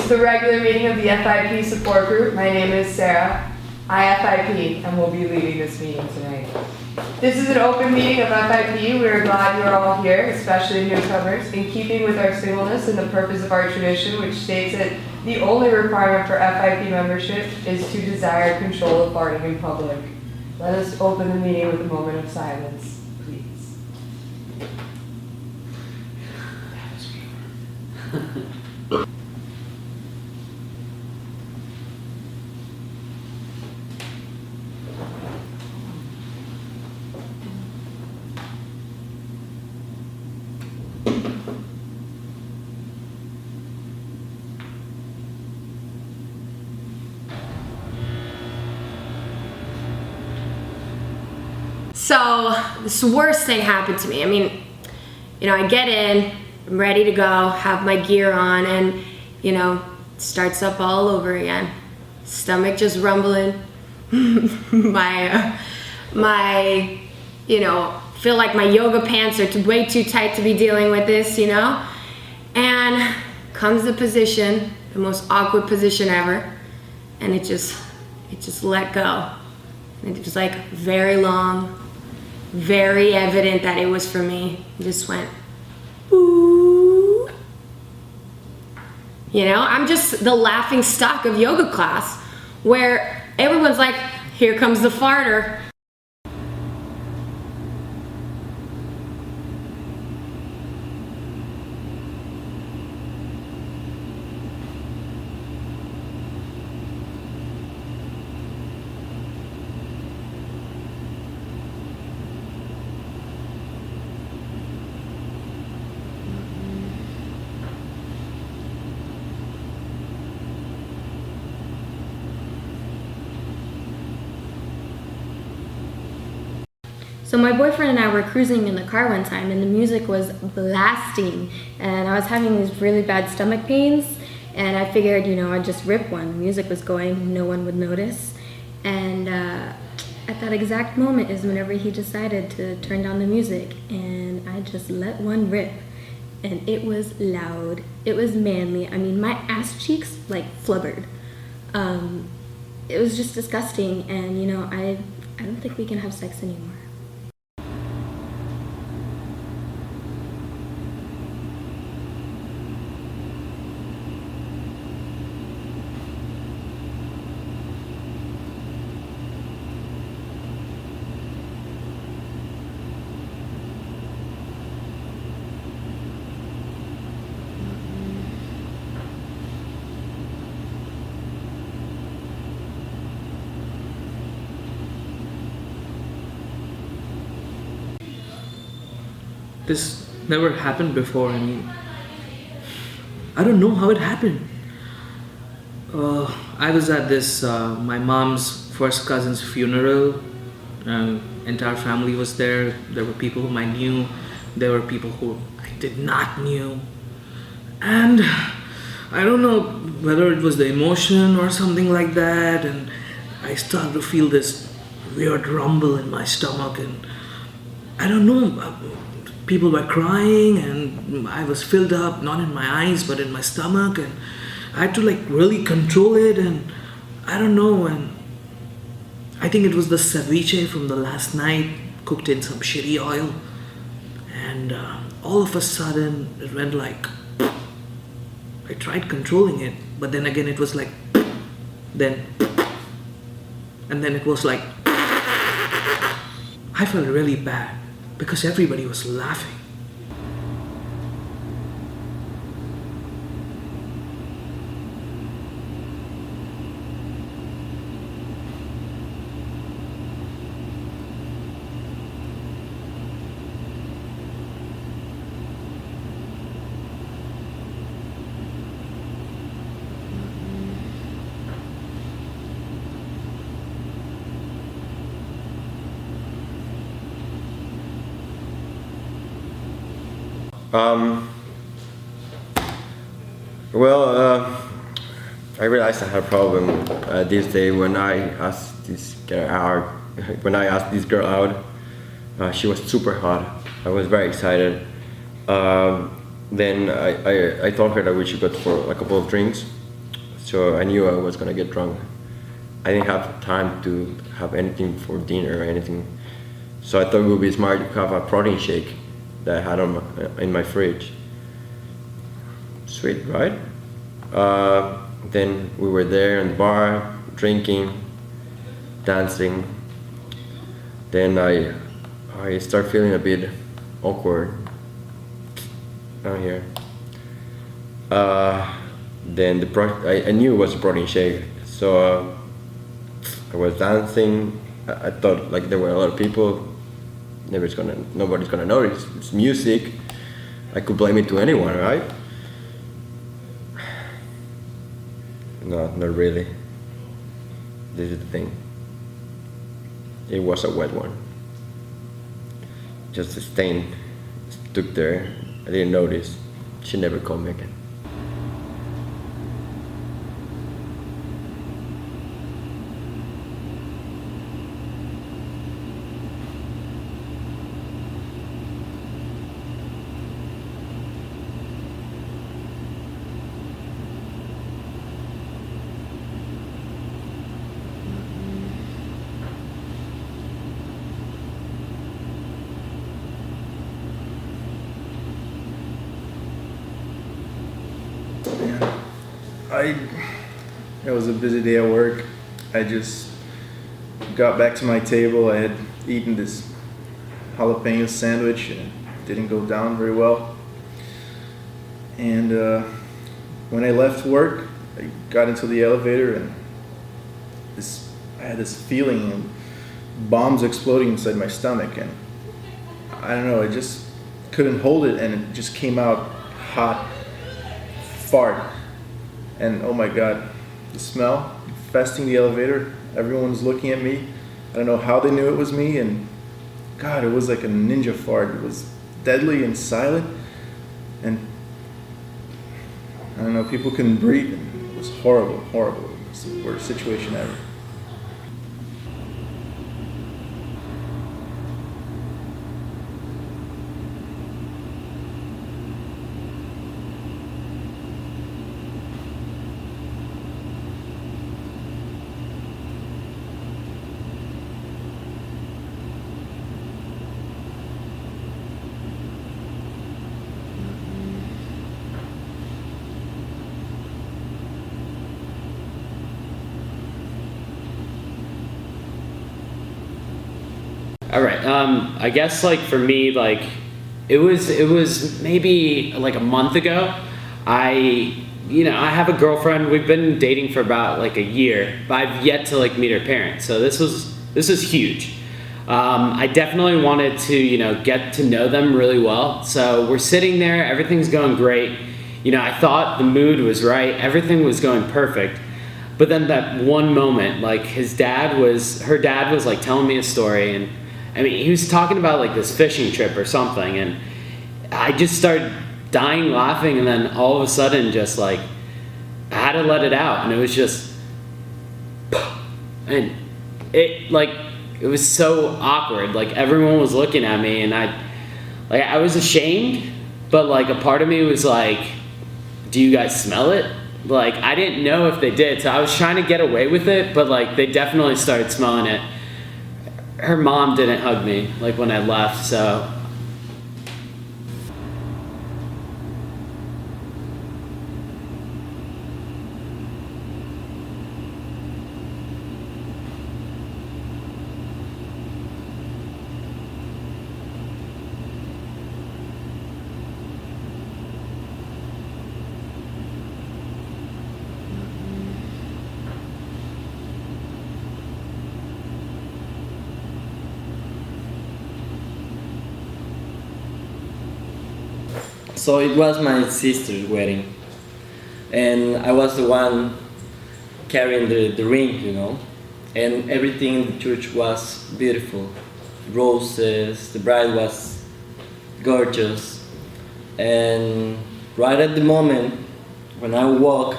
to the regular meeting of the F.I.P support group. My name is Sarah. I F.I.P and will be leading this meeting tonight. This is an open meeting of F.I.P. We are glad you are all here, especially newcomers, in keeping with our singleness and the purpose of our tradition, which states that the only requirement for F.I.P membership is to desire control of farting in public. Let us open the meeting with a moment of silence, please. So this worst thing happened to me. I mean, I get in, I'm ready to go, have my gear on, and starts up all over again. Stomach just rumbling. my feel like my yoga pants are way too tight to be dealing with this, And comes the position, the most awkward position ever, and it just let go. And it was like very long, very evident that it was for me. It just went, ooh. I'm just the laughing stock of yoga class where everyone's like, here comes the farter. So my boyfriend and I were cruising in the car one time and the music was blasting and I was having these really bad stomach pains and I figured, I'd just rip one. The music was going, no one would notice. And at that exact moment is whenever he decided to turn down the music and I just let one rip. And it was loud, it was manly. I mean, my ass cheeks like flubbered. It was just disgusting and I don't think we can have sex anymore. This never happened before. I mean, I don't know how it happened. I was at this, my mom's first cousin's funeral. Entire family was there. There were people whom I knew. There were people who I did not knew. And I don't know whether it was the emotion or something like that. And I started to feel this weird rumble in my stomach. And I don't know. People were crying and I was filled up, not in my eyes, but in my stomach. And I had to really control it and I don't know. And I think it was the ceviche from the last night, cooked in some shitty oil. And all of a sudden, it went I tried controlling it, but then again it was then, and then it was I felt really bad. Because everybody was laughing. I realized I had a problem this day when I asked this girl out. She was super hot. I was very excited. Then I told her that we should go for a couple of drinks, so I knew I was gonna get drunk. I didn't have time to have anything for dinner or anything, so I thought it would be smart to have a protein shake that I had in my fridge. Sweet, right? Then we were there in the bar, drinking, dancing. Then I start feeling a bit awkward down here. Then I knew it was a protein shake, so I was dancing. I thought like there were a lot of people. Nobody's gonna notice. It's music. I could blame it to anyone, right? No, not really. This is the thing. It was a wet one. Just a stain stuck there. I didn't notice. She never called me again. It was a busy day at work. I just got back to my table. I had eaten this jalapeno sandwich and it didn't go down very well. And when I left work, I got into the elevator and I had this feeling of bombs exploding inside my stomach, and I don't know, I just couldn't hold it, and it just came out hot fart. And oh my God, the smell infesting the elevator. Everyone's looking at me. I don't know how they knew it was me, and God, it was like a ninja fart. It was deadly and silent, and I don't know, people couldn't breathe. It was horrible, horrible. It was the worst situation ever. All right. I guess like for me, like it was maybe like a month ago. I have a girlfriend. We've been dating for about like a year, but I've yet to like meet her parents. So this is huge. I definitely wanted to get to know them really well. So we're sitting there. Everything's going great. I thought the mood was right. Everything was going perfect. But then that one moment, like her dad was like telling me a story, and I mean, he was talking about like this fishing trip or something, and I just started dying laughing, and then all of a sudden just like I had to let it out, and it was just, and it was so awkward. Like everyone was looking at me, and I was ashamed, but like a part of me was like, do you guys smell it? Like I didn't know if they did, so I was trying to get away with it, but like they definitely started smelling it. Her mom didn't hug me like when I left, so. So it was my sister's wedding, and I was the one carrying the ring, and everything in the church was beautiful. Roses, the bride was gorgeous, and right at the moment when I walk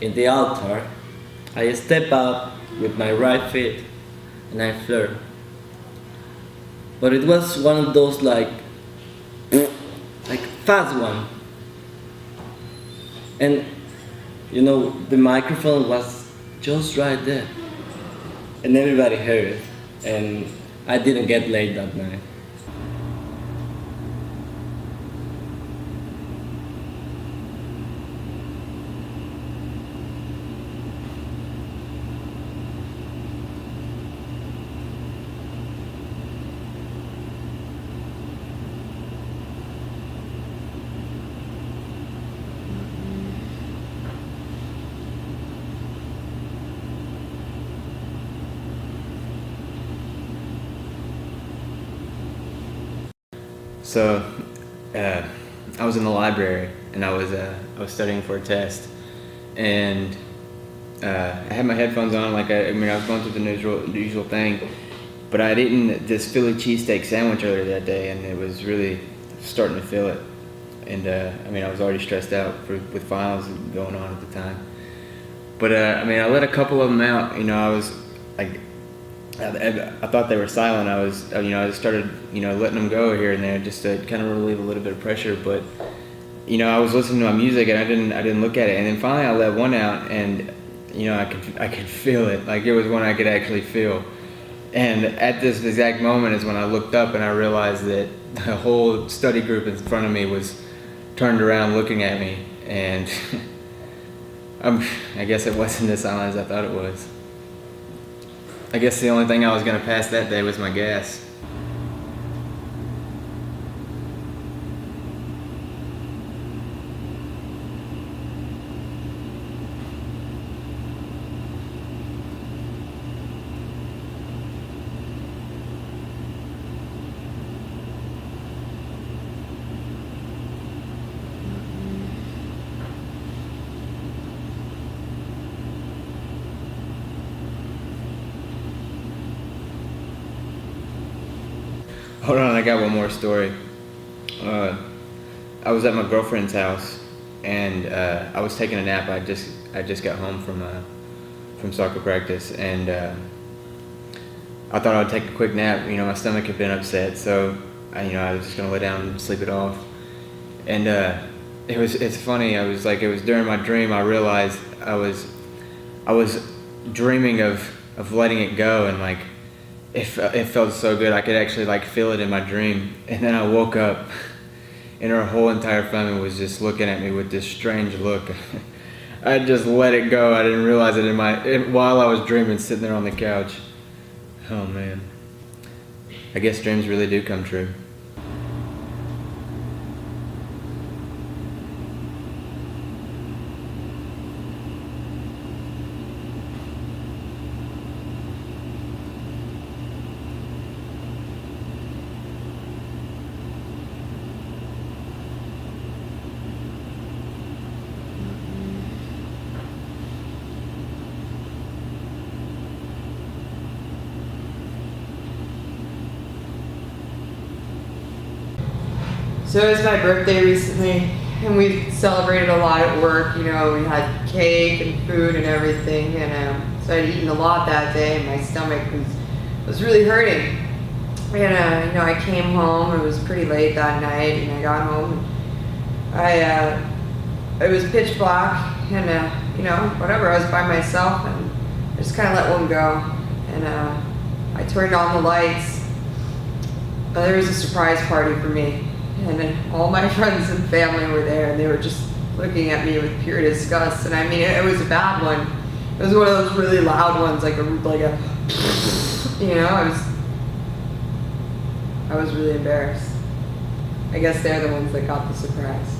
in the altar, I step up with my right foot and I flirt. But it was one of those like fast one. And You know, the microphone was just right there. And everybody heard it. And I didn't get late that night. So, I was in the library and I was studying for a test, and I had my headphones on. Like I was going through the usual thing, but I'd eaten this Philly cheesesteak sandwich earlier that day, and it was really starting to feel it. And I was already stressed out with finals going on at the time. But I let a couple of them out. You know, I was like, I thought they were silent. I just started, letting them go here and there just to kind of relieve a little bit of pressure. But, I was listening to my music and I didn't look at it. And then finally I let one out, and, I could feel it. Like it was one I could actually feel. And at this exact moment is when I looked up and I realized that the whole study group in front of me was turned around looking at me. And I guess it wasn't as silent as I thought it was. I guess the only thing I was going to pass that day was my gas. Hold on, I got one more story. I was at my girlfriend's house, and I was taking a nap. I just got home from soccer practice, and I thought I would take a quick nap. My stomach had been upset, so I was just gonna lay down and sleep it off. And it's funny. It was during my dream I realized I was dreaming of letting it go, and it felt so good. I could actually feel it in my dream. And then I woke up and her whole entire family was just looking at me with this strange look. I just let it go. I didn't realize it while I was dreaming, sitting there on the couch. Oh man. I guess dreams really do come true. So it was my birthday recently, and we celebrated a lot at work. We had cake and food and everything, and so I'd eaten a lot that day, and my stomach was really hurting. And I came home. It was pretty late that night, and I got home. It was pitch black, and whatever. I was by myself, and I just kind of let one go, and I turned on the lights. There was a surprise party for me. And then all my friends and family were there, and they were just looking at me with pure disgust. And it was a bad one. It was one of those really loud ones, I was really embarrassed. I guess they're the ones that got the surprise.